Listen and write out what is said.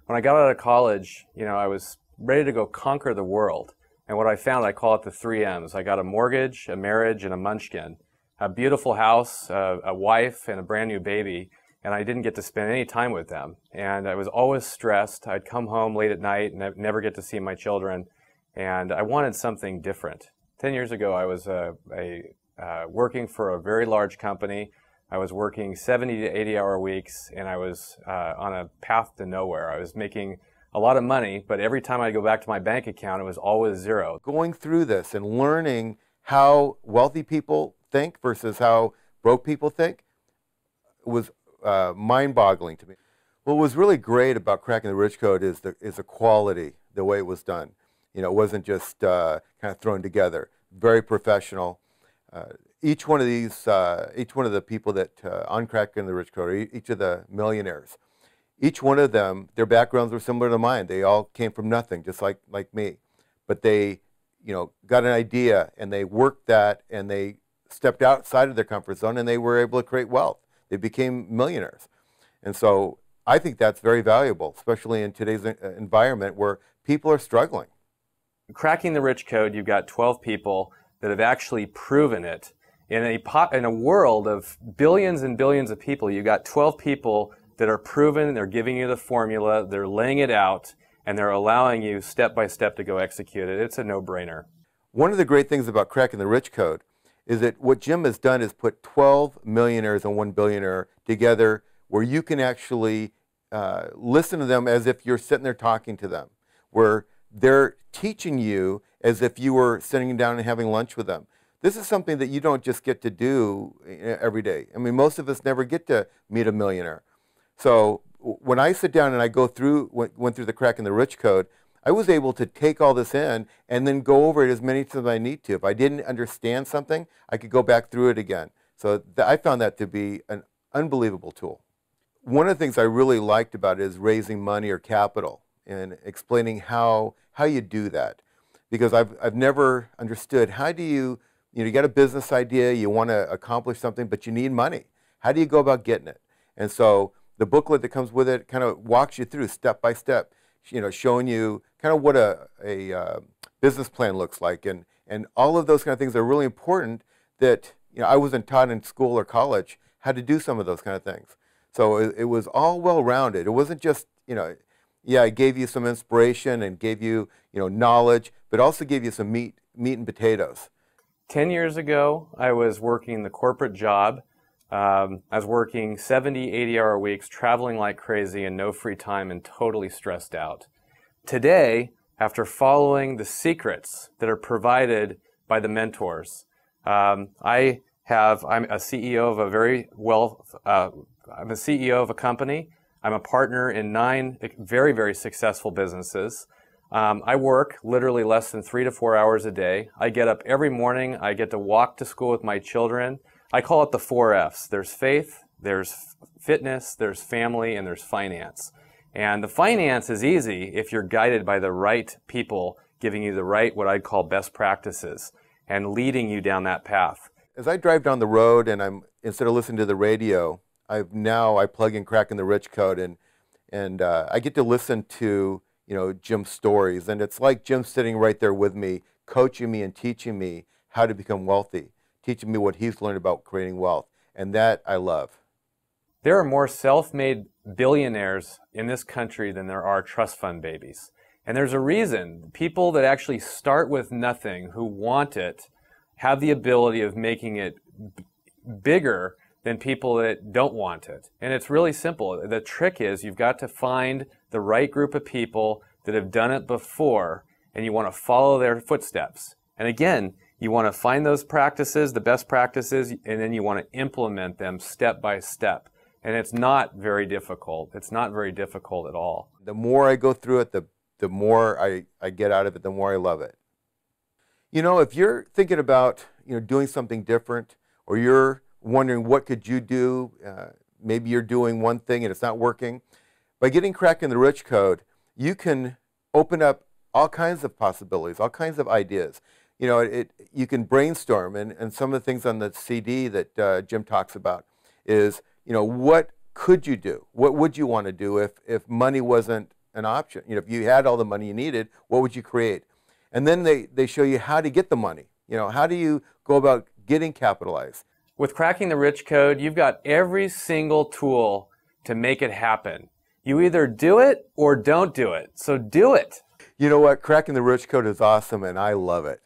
When I got out of college, I was ready to go conquer the world. And what I found, I call it the 3 M's. I got a mortgage, a marriage, and a munchkin. A beautiful house, a wife, and a brand new baby. And I didn't get to spend any time with them. And I was always stressed. I'd come home late at night and I'd never get to see my children. And I wanted something different. 10 years ago, I was working for a very large company. I was working 70 to 80-hour weeks, and I was on a path to nowhere. I was making a lot of money, but every time I go back to my bank account, it was always zero. Going through this and learning how wealthy people think versus how broke people think was mind-boggling to me. What was really great about Cracking the Rich Code is the quality, the way it was done. It wasn't just kind of thrown together. Very professional. Each one of the people that on Cracking the Rich Code, each of the millionaires, each one of them, their backgrounds were similar to mine. They all came from nothing, just like me. But they, got an idea and they worked that and they stepped outside of their comfort zone and they were able to create wealth. They became millionaires. And so I think that's very valuable, especially in today's environment where people are struggling. Cracking the Rich Code, you've got 12 people that have actually proven it. In a world of billions and billions of people, you've got 12 people that are proven, they're giving you the formula, they're laying it out, and they're allowing you step by step to go execute it. It's a no-brainer. One of the great things about Cracking the Rich Code is that what Jim has done is put 12 millionaires and 1 billionaire together where you can actually listen to them as if you're sitting there talking to them, where they're teaching you as if you were sitting down and having lunch with them. This is something that you don't just get to do every day. I mean, most of us never get to meet a millionaire. So when I sit down and I went through the Cracking the Rich Code, I was able to take all this in and then go over it as many times as I need to. If I didn't understand something, I could go back through it again. So I found that to be an unbelievable tool. One of the things I really liked about it is raising money or capital and explaining how you do that. Because I've never understood, how do you got a business idea, you want to accomplish something, but you need money. How do you go about getting it? And so the booklet that comes with it kind of walks you through step by step, showing you kind of what a business plan looks like. And all of those kind of things are really important that I wasn't taught in school or college how to do some of those kind of things. So it was all well-rounded. It wasn't just, yeah, it gave you some inspiration and gave you, knowledge, but also gave you some meat and potatoes. 10 years ago, I was working the corporate job. I was working 70, 80-hour weeks, traveling like crazy and no free time and totally stressed out. Today, after following the secrets that are provided by the mentors, I'm a CEO of I'm a CEO of a company. I'm a partner in 9 very, very successful businesses. I work literally less than 3 to 4 hours a day. I get up every morning. I get to walk to school with my children. I call it the 4 F's. There's faith, there's fitness, there's family, and there's finance. And the finance is easy if you're guided by the right people, giving you the right, what I'd call best practices, and leading you down that path. As I drive down the road and instead of listening to the radio, I plug in Cracking the Rich Code and I get to listen to Jim's stories, and it's like Jim sitting right there with me, coaching me and teaching me how to become wealthy, teaching me what he's learned about creating wealth, and that I love. There are more self-made billionaires in this country than there are trust fund babies. And there's a reason. People that actually start with nothing, who want it, have the ability of making it bigger than people that don't want it. And it's really simple. The trick is you've got to find the right group of people that have done it before, and you want to follow their footsteps. And again, you want to find those practices, the best practices, and then you want to implement them step by step. And it's not very difficult. It's not very difficult at all. The more I go through it, the more I get out of it, the more I love it. If you're thinking about doing something different, or you're wondering what could you do, maybe you're doing one thing and it's not working, by getting Cracking the Rich Code, you can open up all kinds of possibilities, all kinds of ideas. You can brainstorm, and some of the things on the CD that Jim talks about is, what could you do? What would you want to do if money wasn't an option. You know, if you had all the money you needed, what would you create? And then they show you how to get the money. You know, how do you go about getting capitalized? With Cracking the Rich Code, you've got every single tool to make it happen. You either do it or don't do it. So do it. You know what? Cracking the Rich Code is awesome, and I love it.